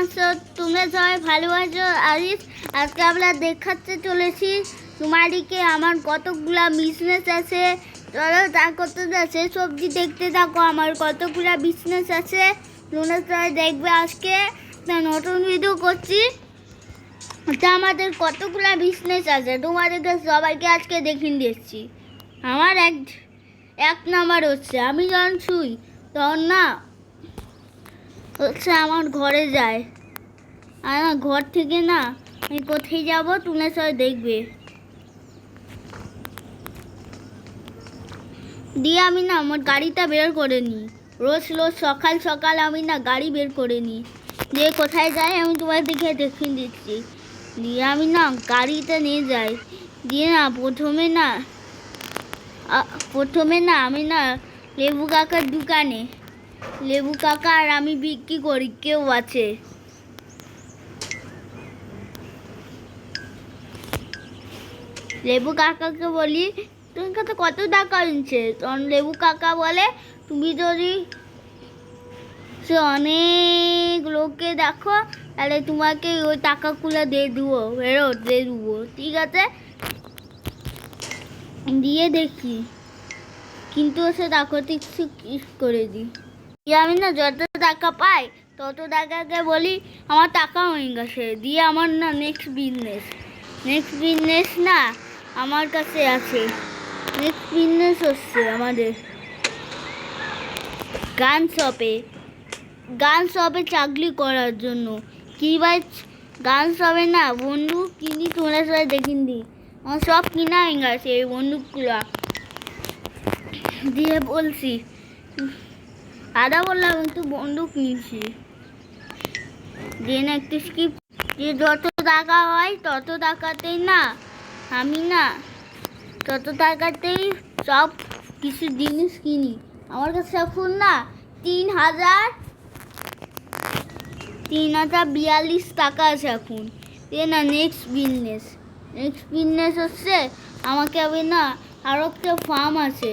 আছো? তোমরা সবাই ভালো আছো? আজকে আমরা দেখাতে চলেছি তোমাদেরকে আমার কতগুলা বিজনেস আছে। চলো তা করতে আছে সবজি দেখতে থাকো। আমার কতগুলা বিজনেস আছে তোমরা সবাই দেখবে। আজকে নতুন ভিডিও করছি। তা আমাদের কতগুলা বিজনেস আছে তোমাদেরকে সবাইকে আজকে দেখিয়ে দিচ্ছি। আমার এক নাম্বার হচ্ছে আমি যখন শুই তখন না হচ্ছে আমার ঘরে যায়, আর আমার ঘর থেকে না আমি কোথায় যাব তোমরা সবাই দেখবে। দিয়ে আমি না আমার গাড়িটা বের করে নিই, রোজ সকাল সকাল আমি না গাড়ি বের করে নিই। দিয়ে কোথায় যাই আমি তোমাদেরকে দেখিয়ে দিচ্ছি। দিয়ে আমি না গাড়িটা নিয়ে যাই। দিয়ে না প্রথমে না আমি না লেবু কাকার দোকানে লেবু কাকা আর আমি বিক্রি করি, কেউ আছে। লেবু কাকাকে বলি তুমি কাছে কত টাকা নিচ্ছে? তখন লেবু কাকা বলে তুমি যদি সে অনেক লোককে দেখো তাহলে তোমাকে ওই টাকাগুলো দিয়ে দেবো, ফেরত দিয়ে দেবো। ঠিক আছে, দিয়ে দেখি কিন্তু সে টাকা কিছু করে দিই। আমি না যত টাকা পাই তত টাকাকে বলি আমার টাকা হয়ে গেছে। দিয়ে আমার না নেক্সট বিজনেস না আমার কাছে আছে। নেক্সট বিজনেস হচ্ছে আমাদের গান শপে চাকরি করার জন্য। কি ভাই গান শপে না বন্দুক কিনি, তোমরা সবাই দেখিন দি আমার সব কিনা হয়ে গেছে এই বন্দুকগুলো। দিয়ে বলছি দাদা বললাম একটু বন্দুক নিয়েছি। দিয়ে না একটু স্কিপ, যে যত টাকা হয় তত টাকাতেই না আমি না তত টাকাতেই সব কিছু জিনিস কিনি। আমার কাছে এখন না 3,042 টাকা আছে এখন। দিয়ে না নেক্সট বিজনেস হচ্ছে আমাকে আমি না আরও একটা ফার্ম আছে,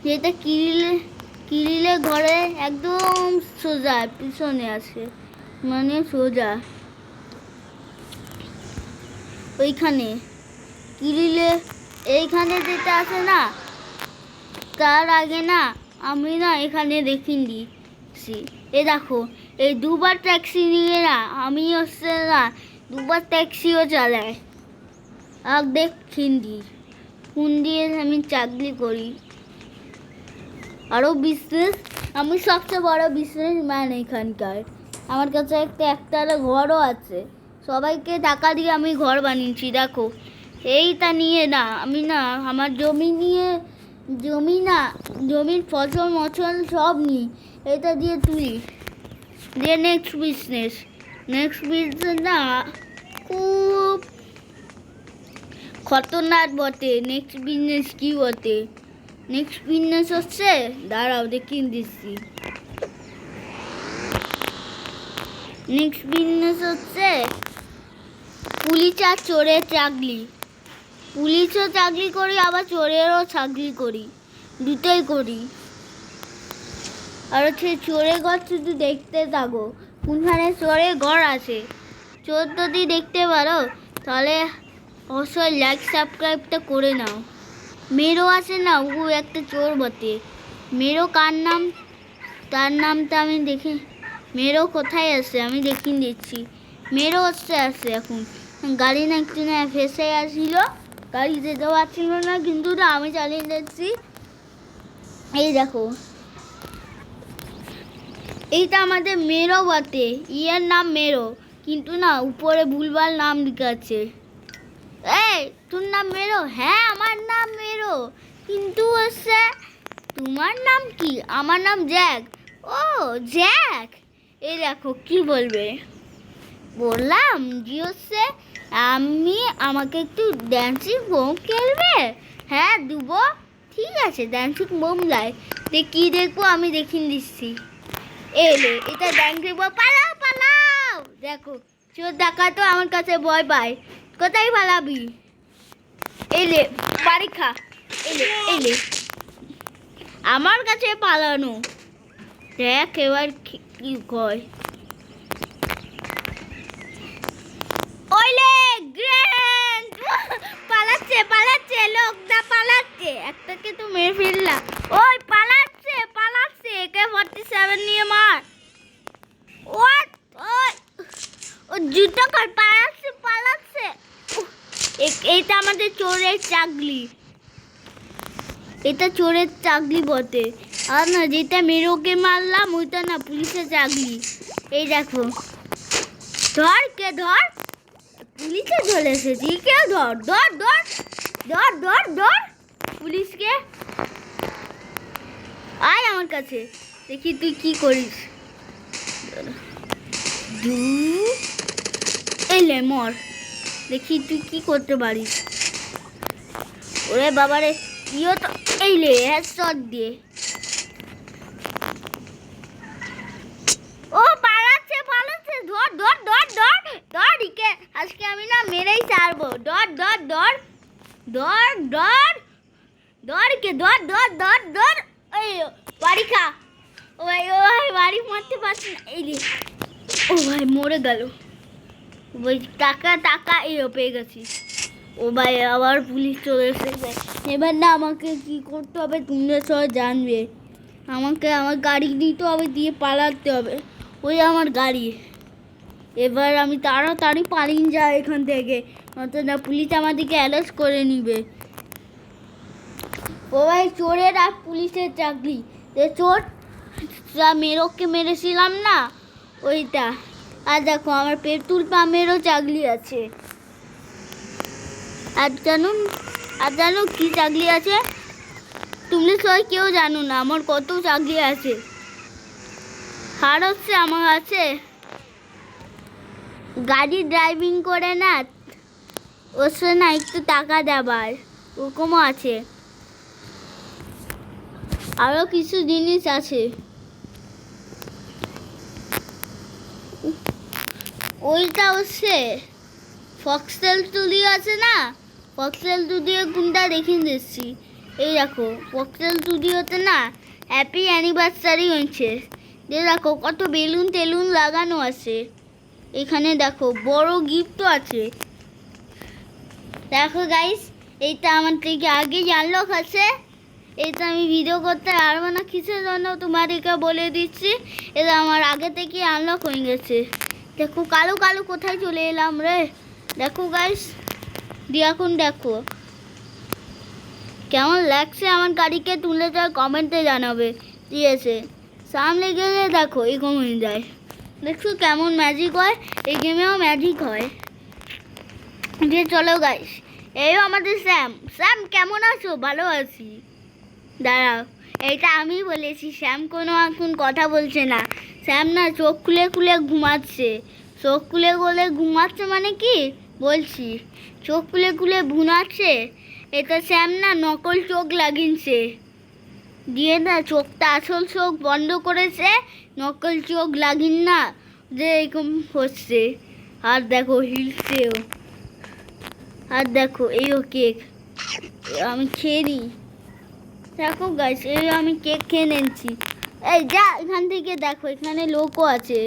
যেটা কিরিলে ঘরে একদম সোজা পিছনে আছে, মানে সোজা ওইখানে কিরিলে এইখানে যেটা আছে না তার আগে না আমি না এখানে দেখিয়ে দিচ্ছি। দেখো এই দুবার ট্যাক্সি নিয়ে না আমি হচ্ছে না দুবার ট্যাক্সিও চালাই। আর দেখিয়ে দিই কোন দিয়ে আমি চাকরি করি। আরও বিজনেস, আমি সবচেয়ে বড় বিজনেসম্যান এখানকার। আমার কাছে একটা ঘরও আছে, সবাইকে টাকা দিয়ে আমি ঘর বানিয়েছি। দেখো এইটা নিয়ে না আমি না আমার জমির ফসল মশল সব নিই, এটা দিয়ে তুলি। দিয়ে নেক্সট বিজনেস না খুব খতরনাক বটে। নেক্সট বিজনেস কি বটে? নেক্সট বিজনেস হচ্ছে দাঁড়াও দেখিয়ে দিচ্ছি। নেক্সট বিজনেস হচ্ছে পুলিশ আর চোরের চাকরি। পুলিশও চাকরি করি আবার চোরেরও চাকরি করি, দুটোই করি। আর হচ্ছে চোরের ঘর শুধু দেখতে থাকো, কোনখানে চোরের ঘর আছে। চোর যদি দেখতে পারো তাহলে অবশ্যই লাইক সাবস্ক্রাইবটা করে নাও। মেরো আছে না ও একটা চোর বটে। মেরো কার নাম, তার নামটা আমি দেখে মেরো কোথায় আছে আমি দেখিয়ে দিচ্ছি। মেরো হচ্ছে আছে এখন গাড়ি না একটু না ফেসে আসছিল, গাড়ি যেতে পারছিল না কিন্তু না আমি চালিয়ে যাচ্ছি। এই দেখো এইটা আমাদের মেরো বটে, ইয়ের নাম মেরো কিন্তু না উপরে ভুলভাল নাম লেখা আছে। এই তোর নাম মেরো? হ্যাঁ আমার নাম মেরো, কিন্তু হচ্ছে তোমার নাম কি? আমার নাম জ্যাক। ও জ্যাক, এই দেখো কি বলবে বললাম যে হচ্ছে আমাকে একটু ড্যান্সিং বোম খেলবে? হ্যাঁ দেবো, ঠিক আছে ড্যান্সিং বোম লাই। কি দেখবো আমি দেখিয়ে দিচ্ছি। এটা ড্যান্সিং বোম, পালাও। দেখো চোর ডাকা তো আমার কাছে ভয় পায়, কোথায় পালাবি? বাড়ি খা। আমার কাছে পালানো, দেখ এবার কি কয়। একটাকে তো মেরে ফেললাম। ওই পালাচ্ছে পালাচ্ছে, AK-47 নিয়ে মার। ওই ও জুতো কর, পালাচ্ছে পালাচ্ছে। এইটা আমাদের চোরের চাকরি, এটা চোরের চাকরি বটে। আর না, যেটা মেরোকে মারলাম ওইটা না পুলিশের চাকরি। এই দেখো, ধর কে ধর, পুলিশে চলে এসেছি, কে ধর ধর ধর ধর ধর ধর পুলিশকে। আয় আমার কাছে, দেখি তুই কি করিস। এলে মর, দেখি তুই কি করতে পারিস। ওরে বাবারে, ইও তো এইলে হেডশট দিয়ে। ও পালাচ্ছে পালাচ্ছে, ধর ধর ধর ধর ধর ইকে, আজকে আমি না মেরেই ছাড়বো। ধর ধর ধর ধর ধর ধর কে ধর ধর ধর ধর। ওই বাড়ি খা। ও ভাই বাড়ি মারতে পারছি না, এই রে। ও ভাই মরে গেল। ওই টাকা টাকা পেয়ে গেছি। ও ভাই আবার পুলিশ চলে এসেছে। এবার না আমাকে কি করতে হবে তোমরা সবাই জানবে। আমাকে আমার গাড়ি দিতে হবে, দিয়ে পালাতে হবে। ওই আমার গাড়ি। এবার আমি তাড়াতাড়ি পালিয়ে যাই এখান থেকে, নয়তো না পুলিশ আমাদেরকে অ্যারেস্ট করে নিবে। ও ভাই চোরের আর পুলিশের চাকরি। চোর মেরোকে মেরেছিলাম না ওইটা। আর দেখো আমার পেট্রোল পাম্পেরও চাকরি আছে। আর জানো কি চাকরি আছে? তুমি সবাই কেউ জানো না আমার কত চাকরি আছে। আর হচ্ছে আমার আছে গাড়ি ড্রাইভিং করে না, ওর সঙ্গে না একটু টাকা দেবার ওরকমও আছে। আরও কিছু জিনিস আছে। ওইটা হচ্ছে ফক্সটেল স্টুডিও আছে না, ফক্সটেল স্টুডিও কোনটা দেখিয়ে দিচ্ছি। এই দেখো ফক্সটেল স্টুডিওতে না হ্যাপি অ্যানিভার্সারি হয়েছে। দেখো কত বেলুন টেলুন লাগানো আছে। এখানে দেখো বড় গিফটও আছে। দেখো গাইস, এইটা আমার থেকে আগে আনলক আছে। এটা আমি ভিডিও করতে পারবো না কিসের জন্য তোমাদেরকে বলে দিচ্ছি। এটা আমার আগে থেকে আনলক হয়ে গেছে। দেখো কালো কালো কোথায় চলে এলাম রে। দেখো গাইস, দিয়ে এখন দেখো কেমন লাগছে আমার গাড়িকে, তুলে তো কমেন্টে জানাবে। ঠিক আছে, সামনে গেলে দেখো এরকম হয়ে যায়। দেখছো কেমন ম্যাজিক হয়, এই গেমেও ম্যাজিক হয়। দিয়ে চলো গাইস, এই আমাদের স্যাম কেমন আছো? ভালো আছি। দাঁড়াও, এইটা আমি বলেছি, শ্যাম কোনো এখন কথা বলছে না। শ্যাম না চোখ খুলে খুলে ঘুমাচ্ছে। চোখ খুলে খুলে ঘুমাচ্ছে মানে কি বলছি, চোখ খুলে খুলে ঘুমাচ্ছে। এটা শ্যাম না নকল চোখ লাগিয়েছে, দিয়ে না চোখটা আসল চোখ বন্ধ করেছে, নকল চোখ লাগিন না যে এরকম হচ্ছে। আর দেখো হিলছেও। আর দেখো এইও কেক, আমি খেয়ে নিই। দেখো গাইস, এই আমি কেক খেয়ে নিচ্ছি। এই যা এখান থেকে, দেখো এখানে লোকও আছে।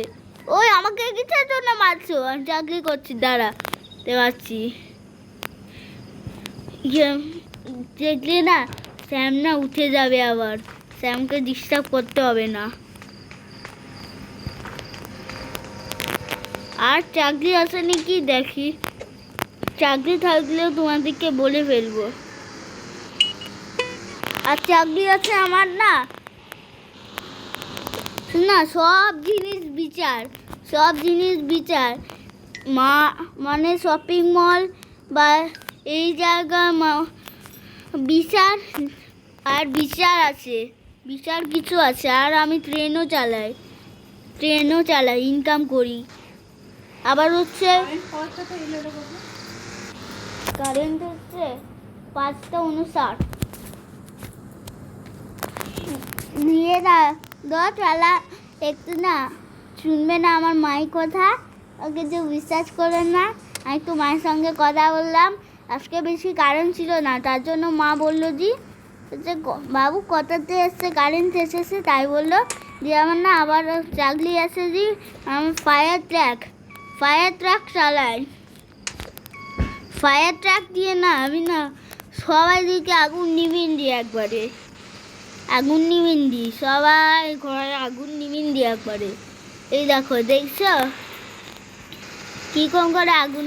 ওই আমাকে কিসের জন্য মারছো? আমি চাকরি করছি, দাঁড়া পাচ্ছি। দেখলে না শ্যাম না উঠে যাবে আবার, শ্যামকে ডিস্টার্ব করতে হবে না। আর চাকরি আছে নাকি দেখি, চাকরি থাকলেও তোমাদেরকে বলে ফেলবো। আর চাকরি আছে আমার না সব জিনিস বিচার মানে শপিং মল বা এই জায়গা বিচার আছে, বিচার কিছু আছে। আর আমি ট্রেনও চালাই, ইনকাম করি। আবার হচ্ছে কারেন্ট হচ্ছে 5:59 নিয়ে চালা। একটু না শুনবে না আমার মায়ের কথা, ওকে যে বিশ্বাস করেন না। আমি একটু মায়ের সঙ্গে কথা বললাম, আজকে বেশি কারেন্ট ছিল না, তার জন্য মা বললো যে বাবু কটাতে এসছে কারেন্ট এসেছে, তাই বললো। দিয়ে আমার না আবার চাকরি আছে যে আমি ফায়ার ট্রাক চালাই। ফায়ার ট্রাক দিয়ে না আমি না সবাই দিকে আগুন নিভিন দি একবারে, আগুন নিভিন দি, সবাই ঘরে আগুন নিভিন দি একবারে। এই দেখো, দেখছো কী করে আগুন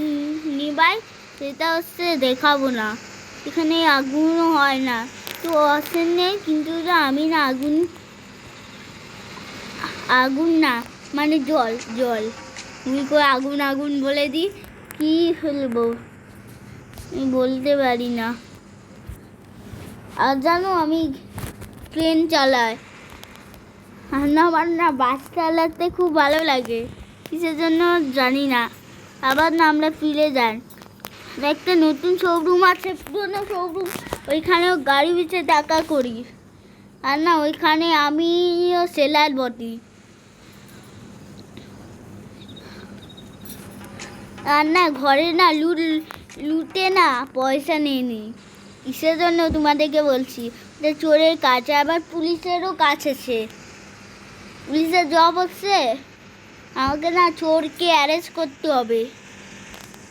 নিবাই, সেটা হচ্ছে দেখাবো না। এখানে আগুনও হয় না, তো অসেন নেই, কিন্তু আমি না আগুন, আগুন না মানে জল জল, তুমি করে আগুন আগুন বলে দিই, কী ফেলবো আমি বলতে পারি না। আর জানো আমি ট্রেন চালাই, আমার না বাস চালাতে খুব ভালো লাগে, কিসের জন্য জানি না। আবার না আমরা ফিরে যাই, একটা নতুন শোরুম আছে, পুরোনো শোরুম, ওইখানেও গাড়ি বেচে টাকা করি। আর না ওইখানে আমিও সেলার বটি। আর না ঘরে না লুটে না পয়সা নিয়ে নি, কিসের জন্য তোমাদেরকে বলছি, যে চোরের কাজ। আবার পুলিশেরও কাজ আছে, পুলিশের জব হচ্ছে আমাকে না চোরকে অ্যারেস্ট করতে হবে।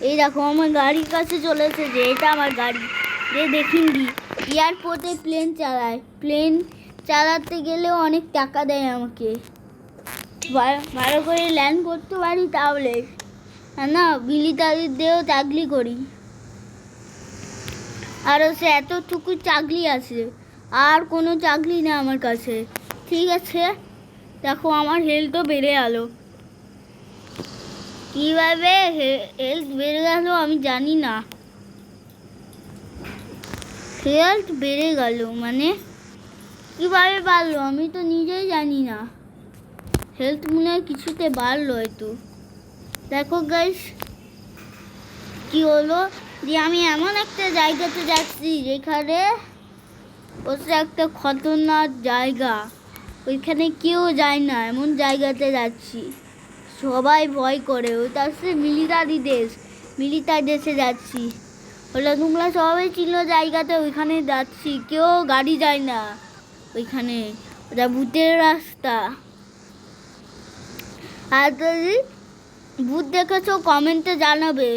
এই দেখো আমার গাড়ির কাছে চলে এসেছে, এটা আমার গাড়ি, যে দেখিন দি এয়ারপোর্টে প্লেন চালায়, প্লেন চালাতে গেলেও অনেক টাকা দেয় আমাকে, ভালো করে ল্যান্ড করতে পারি তাহলে। আর না মিলিটারির দিয়েও চাকরি করি, আরও সে এতটুকু চাকরি আছে, আর কোনো চাকরি নেই আমার কাছে। ঠিক আছে, দেখো আমার হেলথও বেড়ে গেলো, কীভাবে হেলথ বেড়ে গেল আমি জানি না, হেলথ বেড়ে গেল মানে কীভাবে বাড়লো আমি তো নিজেই জানি না, হেলথ মনে হয় কিছুতে বাড়লো হয়তো। দেখো গাইস কি হলো, যে আমি এমন একটা জায়গাতে যাচ্ছি যেখানে হচ্ছে একটা খতরনাক জায়গা, ওইখানে কেউ যায় না, এমন জায়গাতে যাচ্ছি, সবাই ভয় করে। ওটা হচ্ছে মিলিটারি দেশ, মিলিটারি দেশে যাচ্ছি, হলো তোমরা সবাই ছিল জায়গাতে, ওইখানে যাচ্ছি, কেউ গাড়ি যায় না ওইখানে, ওটা ভূতের রাস্তা। আর যদি ভূত দেখেছো কমেন্টে জানাবে,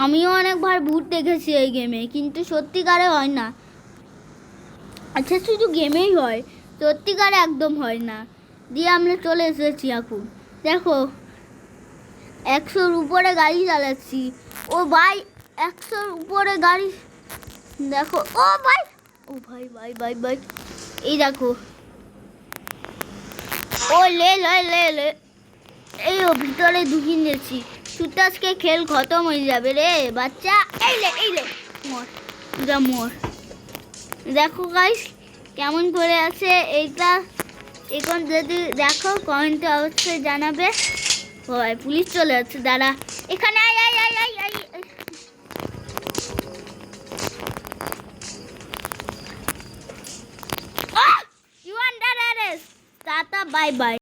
আমিও অনেকবার ভূত দেখেছি এই গেমে, কিন্তু সত্যিকারে হয় না। আচ্ছা শুধু গেমেই হয়, সত্যিকারে একদম হয় না। দিয়ে আমরা চলে এসেছি এখন, দেখো 100-র উপরে গাড়ি চালাচ্ছি, ও ভাই 100-র উপরে গাড়ি, দেখো ও ভাই, ও ভাই ভাই ভাই ভাই, এই দেখো ও লে লে লে লে, এই ও ভিতরে ঢুকিয়ে দিয়েছি, শুধু আজকে খেল খতম হয়ে যাবে রে বাচ্চা, এই লে মর, যা মর। দেখো গাইস কেমন করে আছে এইটা, এখন যদি দেখো কমেন্টে অবশ্যই জানাবে। ও ভাই পুলিশ চলে যাচ্ছে, দাঁড়া এখানে আয় আয় আয় আয় আয়, you under arrest, tata bye by.